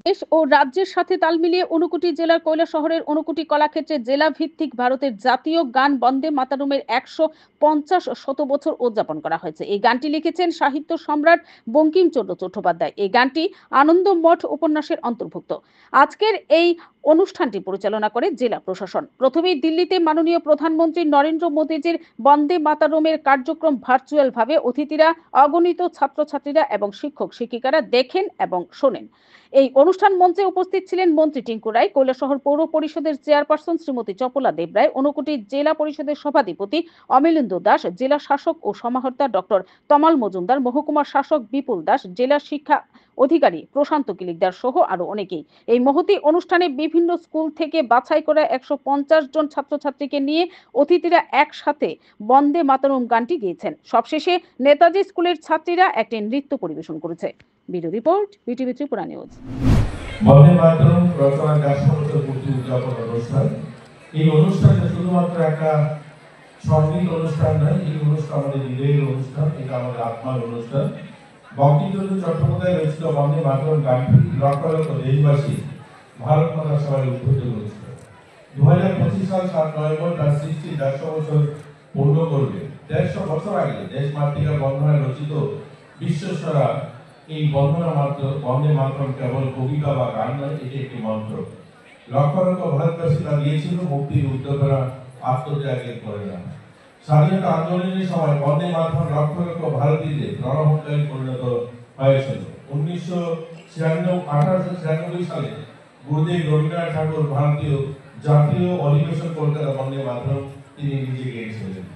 দেশ ও রাজ্যের সাথে তাল মিলিয়ে ঊনকোটি জেলার কৈলাসহরের ঊনকোটি কলাক্ষেত্রে জেলা ভিত্তিক ভারতের জাতীয় গান বন্দে মাতরমের ১৫০ শতবছর উদযাপন করা হয়েছে। এই গানটি লিখেছেন সাহিত্য সম্রাট বঙ্কিমচন্দ্র চট্টোপাধ্যায়। এই গানটি আনন্দ মঠ উপন্যাসের অন্তর্ভুক্ত। আজকের এই অনুষ্ঠানটি পরিচালনা করে জেলা প্রশাসন। প্রথমেই দিল্লিতে মাননীয় প্রধানমন্ত্রী নরেন্দ্র মোদীজির বন্দে মাতরমের কার্যক্রম ভার্চুয়াল ভাবে অতিথিরা, অগণিত ছাত্রছাত্রীরা এবং শিক্ষক শিক্ষিকারা দেখেন এবং শোনেন। এই অনুষ্ঠান মঞ্চে উপস্থিত ছিলেন মন্ত্রী টিঙ্কু রায়, কৈলাসহর পৌর পরিষদের চেয়ারপারসন শ্রীমতী চপলা দেবরায়, ঊনকোটি জেলা পরিষদের সভাধিপতি অমিলেন্দু দাস, জেলা শাসক ও সমাহর্তা ডক্টর তমাল মজুমদার, মহকুমার শাসক বিপুল দাস, জেলা শিক্ষা অধিকারী প্রশান্ত কিলিকদার সহ আরো অনেকেই। এই মহতি অনুষ্ঠানে বিভিন্ন স্কুল থেকে বাছাই করা ১৫০ জন ছাত্রছাত্রীকে নিয়ে অতিথিরা একসাথে বন্দে মাতরম গানটি গেয়েছেন। সবশেষে নেতাজি স্কুলের ছাত্রীরা একটি নৃত্য পরিবেশন করেছে। Video report, BTV Tripura news. Bande Mataram রচনার ১০০ বছর পূর্তি উদযাপন অনুষ্ঠান। এই অনুষ্ঠানটা শুধুমাত্র একটা সঙ্গীত অনুষ্ঠান নয়, এই অনুষ্ঠান আমাদের হৃদয়ের অনুষ্ঠান, এটা আমাদের আত্মার অনুষ্ঠান। বঙ্কিমচন্দ্র চট্টোপাধ্যায় রচিত বন্দে মাতরম গানটি লক্ষ লক্ষ দেশবাসী ভারত মাতার সবাই উদ্বুদ্ধ করেছিল। ২০২৫ সাল ৭ নভেম্বর তার সৃষ্টির ১০০ বছর পূর্ণ করবে। ১৫০ বছর আগে দেশমাতৃকা বন্দনায় রচিত বিশ্বসেরা এই বন্দে মাতরম কেবল কবিতা বা গান নয়, এটি একটি মন্ত্র। লক্ষ লক্ষ ভারতবাসী তা দিয়েছিল মুক্তির উদ্যোগরা আত্মত্যাগের পরিণাম। স্বাধীনতা আন্দোলনের সময় বন্দে মাতরম লক্ষ লক্ষ ভারতীয়দের রণহত্যায় পরিণত হয়েছিল। ১৮৯৬ সালে গুরুদেব রবীন্দ্রনাথ ঠাকুর ভারতীয় জাতীয় অধিবেশন কলকাতা বন্দে মাতরম তিনি নিজে গেয়েছিলেন।